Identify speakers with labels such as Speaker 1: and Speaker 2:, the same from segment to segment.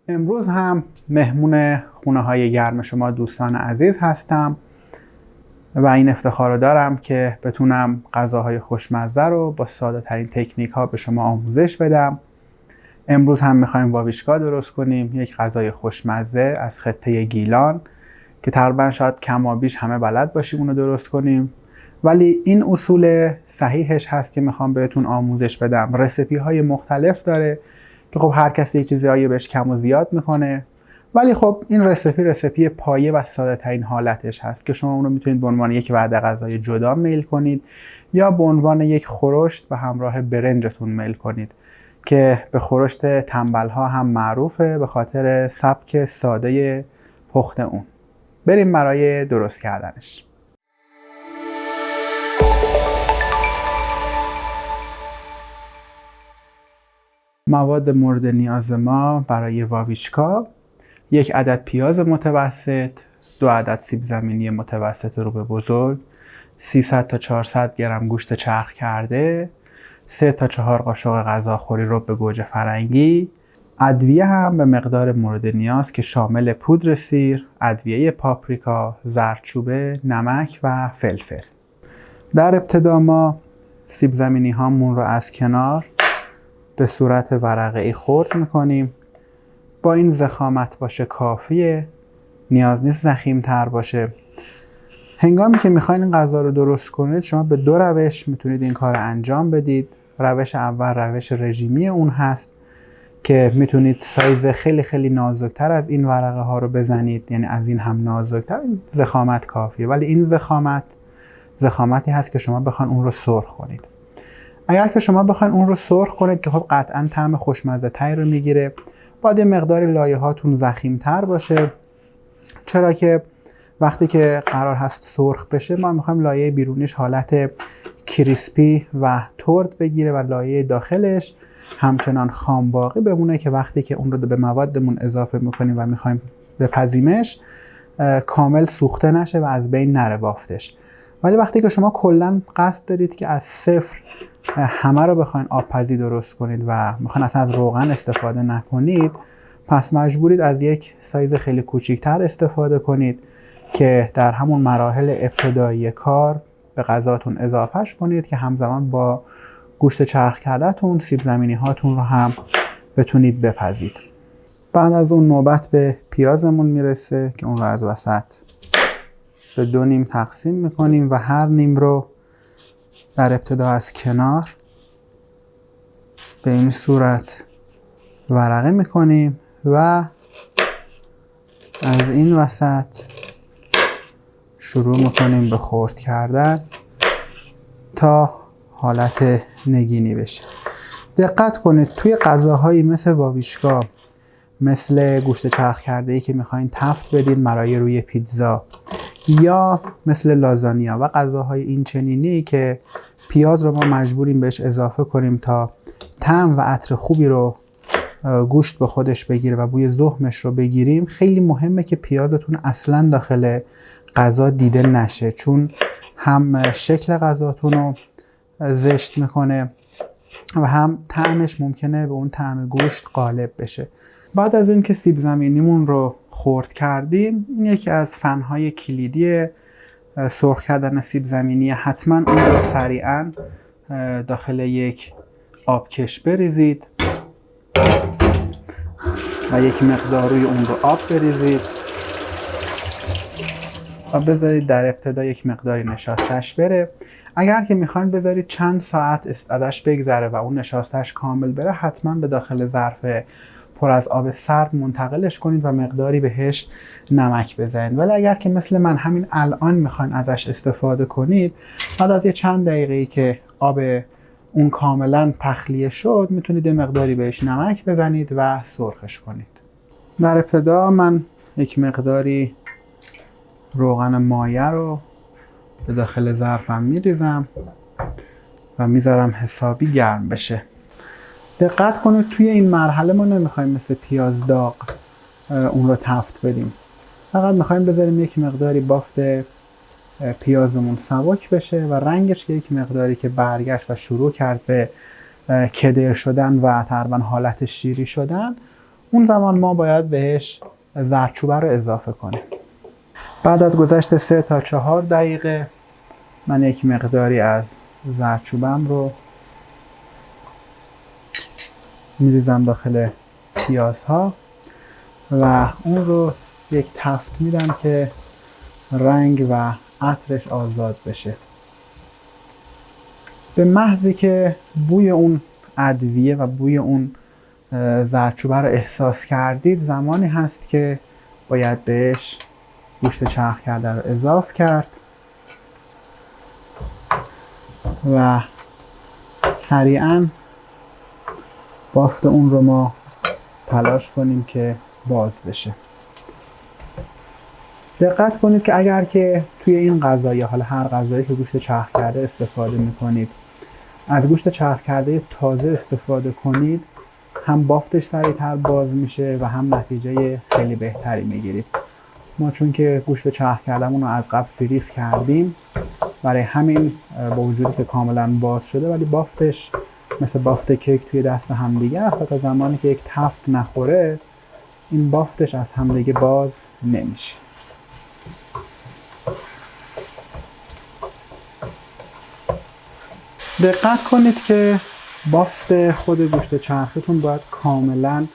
Speaker 1: امروز هم مهمون خونه های گرم شما دوستان عزیز هستم و این افتخار رو دارم که بتونم غذاهای خوشمزه رو با ساده ترین تکنیک ها به شما آموزش بدم. امروز هم میخوایم واویچکا درست کنیم، یک غذای خوشمزه از خطه گیلان که تقریبا شاید کمابیش همه بلد باشیم اونو درست کنیم، ولی این اصول صحیحش هست که میخوام بهتون آموزش بدم. رسیپی های مختلف داره که خب هر کسی یک چیزایی بهش کم و زیاد میکنه، ولی خب این رسیپی پایه و ساده ترین حالتش هست که شما اون رو میتونید به عنوان یک وعده غذایی جدا میل کنید یا به عنوان یک خورشت و همراه برنجتون میل کنید که به خورشت تنبل ها هم معروفه به خاطر سبک ساده پخت اون. بریم برای درست کردنش. مواد مورد نیاز ما برای واویچکا: 1 عدد پیاز متوسط، 2 عدد سیب زمینی متوسط رو به بزرگ، 300 تا 400 گرم گوشت چرخ کرده، 3 تا 4 قاشق غذاخوری رب گوجه فرنگی، ادویه هم به مقدار مورد نیاز که شامل پودر سیر، ادویه پاپریکا، زردچوبه، نمک و فلفل. در ابتدا ما سیب زمینی هامون رو از کنار به صورت ورقه‌ای خرد میکنیم. با این ضخامت باشه کافیه، نیاز نیست ضخیم‌تر باشه. هنگامی که میخواین این غذا رو درست کنید شما به 2 روش میتونید این کار انجام بدید. روش اول روش رژیمی اون هست که میتونید سایز خیلی نازکتر از این ورقه ها رو بزنید، یعنی از این هم نازکتر. این ضخامت کافیه، ولی این ضخامتی هست که شما بخواین اون رو سرخ کنید. اگر که شما بخواین اون رو سرخ کنید که خب قطعا طعم خوشمزه تری رو میگیره، باید یه مقداری لایه هاتون ضخیم‌تر باشه، چرا که وقتی که قرار هست سرخ بشه ما میخوایم لایه بیرونیش حالت کریسپی و ترد بگیره و لایه داخلش همچنان خام باقی بمونه که وقتی که اون رو به موادمون اضافه میکنیم و میخوایم بپزیمش کامل سوخته نشه و از بین نره بافتش. ولی وقتی که شما کلا قصد دارید که از صفر همه رو بخواین آبپزی درست کنید و میخواین اصلا از روغن استفاده نکنید، پس مجبورید از یک سایز خیلی کوچیکتر استفاده کنید که در همون مراحل ابتدایی کار به غذاتون اضافهش کنید که همزمان با گوشت چرخ کرده‌تون سیب زمینی هاتون رو هم بتونید بپزید. بعد از اون نوبت به پیازمون میرسه که اون رو از وسط به 2 نیم تقسیم میکنیم و هر نیم رو در ابتدا از کنار به این صورت ورقه میکنیم و از این وسط شروع میکنیم به خرد کردن تا حالت نگینی بشه. دقت کنید توی غذاهایی مثل واویچکا، مثل گوشت چرخ کرده‌ای که میخواین تفت بدین برای روی پیتزا، یا مثل لازانیا و غذاهای این چنینی که پیاز رو ما مجبوریم بهش اضافه کنیم تا طعم و عطر خوبی رو گوشت به خودش بگیره و بوی ذهنش رو بگیریم، خیلی مهمه که پیازتون اصلا داخل غذا دیده نشه، چون هم شکل غذاتون رو زشت میکنه و هم طعمش ممکنه به اون طعم گوشت غالب بشه. بعد از اینکه سیب زمینیمون رو خرد کردیم، این یکی از فنهای کلیدی سرخ کردن سیب زمینی، حتما اون رو سریعا داخل یک آبکش بریزید و یک مقدار روی اون رو آب بریزید و بذارید در ابتدا یک مقداری نشاستش بره. اگر که میخواین بذارید چند ساعت ازش بگذره و اون نشاستش کامل بره، حتما به داخل ظرف پر از آب سرد منتقلش کنید و مقداری بهش نمک بزنید. ولی اگر که مثل من همین الان میخواین ازش استفاده کنید، بعد از یه چند دقیقه‌ای که آب اون کاملا تخلیه شد میتونید یه مقداری بهش نمک بزنید و سرخش کنید. در ابتدا من یک مقداری روغن مایه رو به داخل ظرفم میریزم و میذارم حسابی گرم بشه. دقت کنید توی این مرحله ما نمیخوایم مثل پیاز داغ اون رو تفت بدیم، فقط میخوایم بذاریم یک مقداری بافت پیازمون سبک بشه و رنگش یک مقداری که برگشت و شروع کرد به کدر شدن و تقریبا حالت شیری شدن، اون زمان ما باید بهش زردچوبه رو اضافه کنیم. بعد از گذشت 3 تا 4 دقیقه من یک مقداری از زردچوبم رو میریزم داخل پیازها و اون رو یک تفت میدم که رنگ و عطرش آزاد بشه. به محضی که بوی اون ادویه و بوی اون زردچوبه رو احساس کردید، زمانی هست که باید بهش گوشت چرخ کرده رو اضافه کرد و سریعا بافت اون رو ما تلاش کنیم که باز بشه. دقت کنید که اگر که توی این غذا یا حالا هر غذایی که گوشت چرخ کرده استفاده میکنید از گوشت چرخ کرده تازه استفاده کنید، هم بافتش سریعتر باز میشه و هم نتیجه خیلی بهتری میگیرید. ما چون که گوشت چرخ کردهمون رو از قبل فریز کردیم، برای همین با وجودی که کاملا باز شده ولی بافتش مثل بافت کیک توی دست همدیگه است و تا زمانی که یک تفت نخوره این بافتش از همدیگه باز نمیشه. دقت کنید که بافت خود گوشت چرختون باید کاملا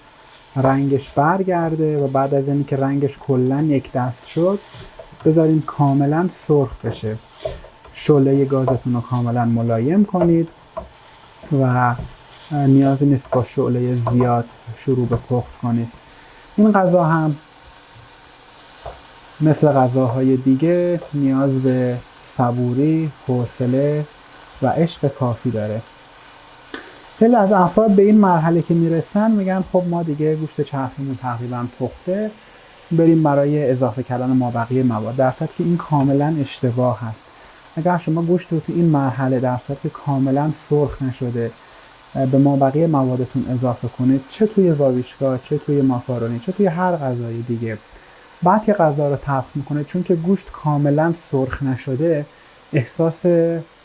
Speaker 1: رنگش برگرده و بعد از اینکه رنگش کلا یک دست شد بذارین کاملا سرخ بشه. شعله گازتون رو کاملا ملایم کنید و نیازی نیست با شعله زیاد شروع به پخت کنید. این غذا هم مثل غذاهای دیگه نیاز به صبوری، حوصله و عشق کافی داره. خیلی از افراد به این مرحله که میرسن میگن خب ما دیگه گوشت چرخیمون تقریبا پخته، بریم برای اضافه کردن مابقی مواد، در صورتی که این کاملا اشتباه هست. اگر شما گوشت رو تو این مرحله در صورتی که کاملا سرخ نشده به مابقی موادتون اضافه کنید، چه توی واویچکا، چه توی ماکارونی، چه توی هر غذای دیگه، بعد که غذا رو تلخ میکنه چون که گوشت کاملا سرخ نشده احساس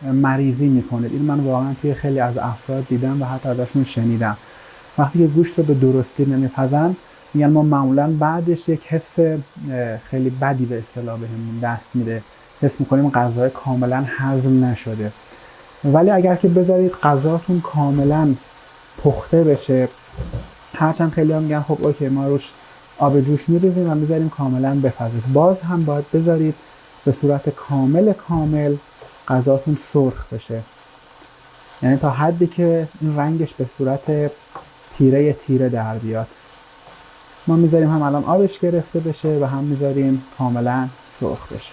Speaker 1: مریضی میکنه. این من واقعا توی خیلی از افراد دیدم و حتی ازشون شنیدم. وقتی که گوشت رو به درستی نمیپزن میگن ما معمولا بعدش یک حس خیلی بدی به اصطلاح بهمون دست میده، حس میکنیم غذا کاملا هضم نشده. ولی اگر که بذارید غذاتون کاملا پخته بشه، هرچند خیلی ها میگن خب اوکی ما روش آب جوش میریزیم و میذاریم کاملا بپزه، باز هم باید بذارید به صورت کامل غذاتون سرخ بشه، یعنی تا حدی که این رنگش به صورت تیره در بیاد. ما میذاریم هم الان آبش گرفته بشه و هم میذاریم کاملا سرخ بشه.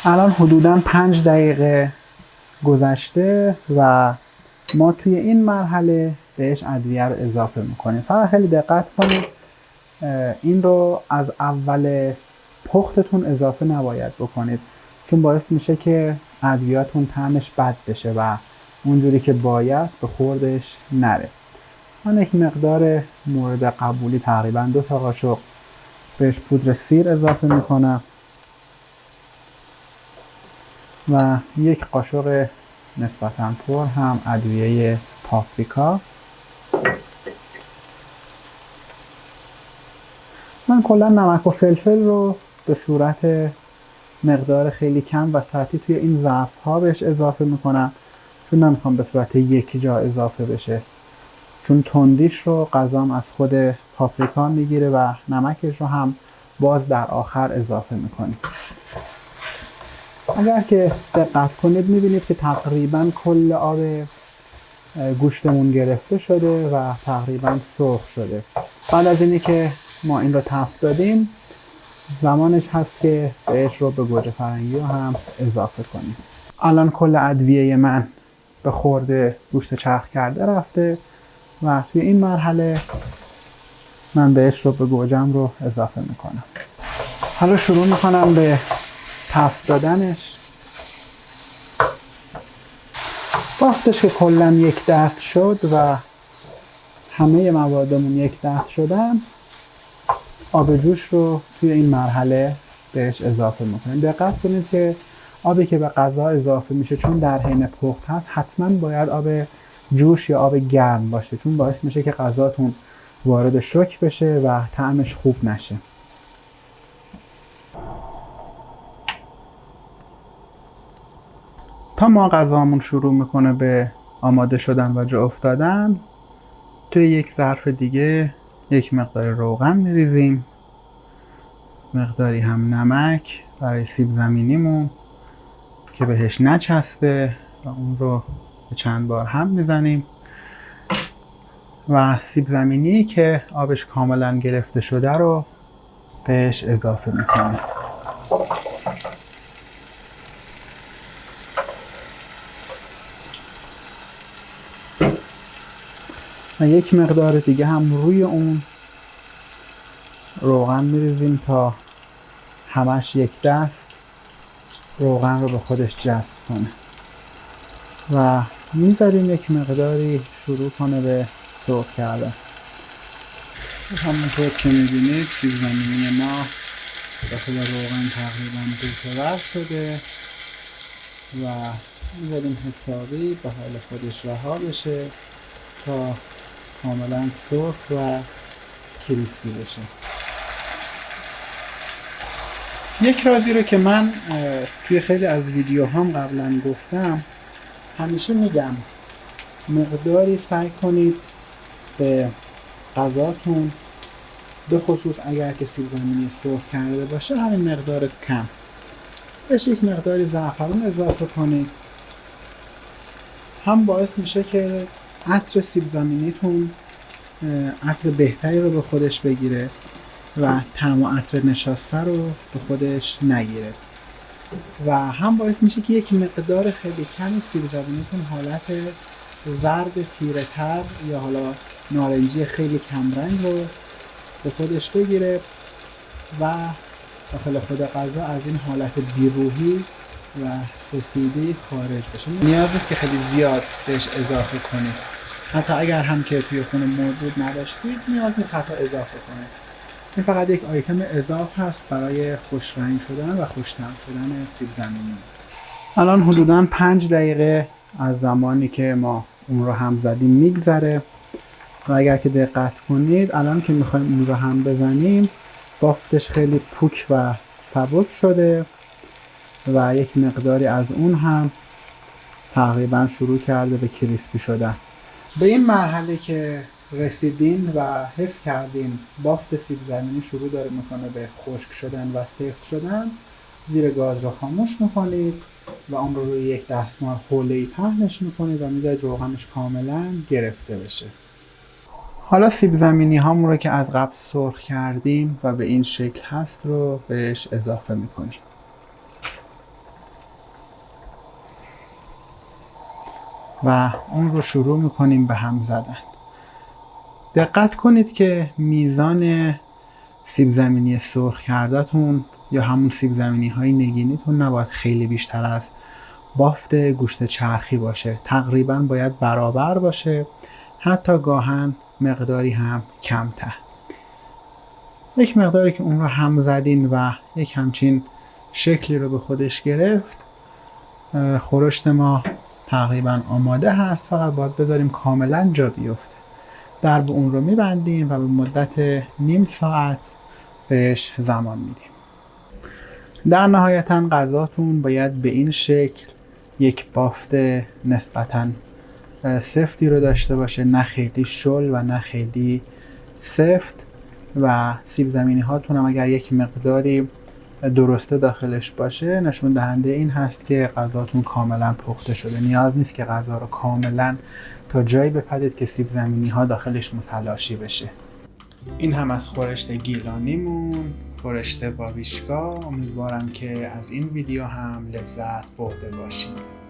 Speaker 1: الان حدوداً 5 دقیقه گذشته و ما توی این مرحله بهش ادویه رو اضافه میکنیم. فقط خیلی دقت کنید این رو از اول پختتون اضافه نباید بکنید، چون باعث میشه که ادویه‌تون طعمش بد بشه و اونجوری که باید به خوردش نره. من یک مقدار مورد قبولی تقریبا 2 تا قاشق بهش پودر سیر اضافه میکنم و 1 قاشق نسبتاً پر هم ادویه پاپریکا. من کلا نمک و فلفل رو به صورت مقدار خیلی کم و سطحی توی این ظرف ها بهش اضافه میکنم، چون نمیخوام به صورت یک جا اضافه بشه، چون تندیش رو غذام از خود پاپریکا میگیره و نمکش رو هم باز در آخر اضافه میکنیم. اگر که دقت کنید میبینید که تقریبا کل آب گوشتمون گرفته شده و تقریبا سرخ شده. بعد از اینی که ما این رو تفت دادیم زمانش هست که بهش رو به گوجه فرنگی رو هم اضافه کنیم. الان کل ادویه من به خورد گوشت چرخ کرده رفته و توی این مرحله من بهش رو به گوجم رو اضافه میکنم. حالا شروع میکنم به تفت دادنش. بافتش که کلا یک دست شد و همه موادمون یک دست شدن، آب جوش رو توی این مرحله بهش اضافه میکنیم. دقت کنید که آبی که به غذا اضافه میشه چون در حین پخت هست حتما باید آب جوش یا آب گرم باشه، چون باعث میشه که غذاتون وارد شوک بشه و طعمش خوب نشه. تا ما غذامون شروع میکنه به آماده شدن و جا افتادن، توی یک ظرف دیگه یک مقدار روغن میریزیم، مقداری هم نمک برای سیب زمینیمون که بهش نچسبه و اون رو به چند بار هم میزنیم و سیب زمینی که آبش کاملا گرفته شده رو بهش اضافه میکنیم. و یک مقدار دیگه هم روی اون روغن میریزیم تا همش یک دست روغن رو به خودش جذب کنه و میذاریم یک مقداری شروع کنه به سرخ کردن. همونطور که میبینید سیب زمینی ما داخل روغن تقریبا دوتور شده و میذاریم حسابی به حال خودش رها بشه تا کاملا سرخ و کریسپی بشه. یک رازی رو که من توی خیلی از ویدیوهام قبلا گفتم، همیشه میگم مقداری سعی کنید به غذاتون، به خصوص اگر که سیب زمینی سرخ کرده باشه، همین مقدار کم بهش یک مقداری زعفران اضافه کنید. هم باعث میشه که عطر سیب زمینیتون عطر بهتری رو به خودش بگیره و طعم و عطر نشاسته رو به خودش نگیره و هم باعث میشه که یک مقدار خیلی کمی سیب زمینیتون حالت زرد تیره تر یا حالا نارنجی خیلی کمرنگ رو به خودش بگیره و داخل خود غذا از این حالت بیروحی و سفیدی خارج بشه. نیاز نیست که خیلی زیاد بهش اضافه کنید، حتی اگر هم که توی خونه موجود نداشتید نیاز نیست حتی اضافه کنید. این فقط یک آیتم اضافه هست برای خوش رنگ شدن و خوش طعم شدن سیب زمینی. الان حدوداً 5 دقیقه از زمانی که ما اون رو هم زدیم میگذره و اگر که دقت کنید الان که میخوایم اون رو هم بزنیم بافتش خیلی پوک و سبک شده و یک مقداری از اون هم تقریبا شروع کرده به کریسپی شدن. به این مرحله که رسیدین و حس کردین بافت سیب زمینی شروع داره میکنه به خشک شدن و سفت شدن، زیر گاز رو خاموش میکنید و اون رو روی یک دستمال حوله‌ای پهنش میکنید و میذارید روغنش کاملا گرفته بشه. حالا سیب زمینی هامون رو که از قبل سرخ کردیم و به این شکل هست رو بهش اضافه میکنیم. و اون رو شروع میکنیم به هم زدن. دقت کنید که میزان سیب زمینی سرخ کرده‌تون یا همون سیب زمینی های نگینیتون نباید خیلی بیشتر از بافت گوشت چرخی باشه. تقریبا باید برابر باشه، حتی گاهن مقداری هم کمتر. یک مقداری که اون رو هم زدین و یک همچین شکلی رو به خودش گرفت، خورشت ما تقریبا آماده هست، فقط باید بذاریم کاملا جا بیفته. درب اون رو میبندیم و به مدت نیم ساعت بهش زمان میدیم. در نهایتا غذاتون باید به این شکل یک بافت نسبتا سفتی رو داشته باشه، نه خیلی شل و نه خیلی سفت و سیب زمینی هاتون هم اگر یک مقداری درسته داخلش باشه نشون دهنده این هست که غذاتون کاملا پخته شده. نیاز نیست که غذا رو کاملا تا جایی بپزید که سیب زمینی ها داخلش متلاشی بشه. این هم از خورشت گیلانیمون، خورشت واویچکا. امیدوارم که از این ویدیو هم لذت برده باشید.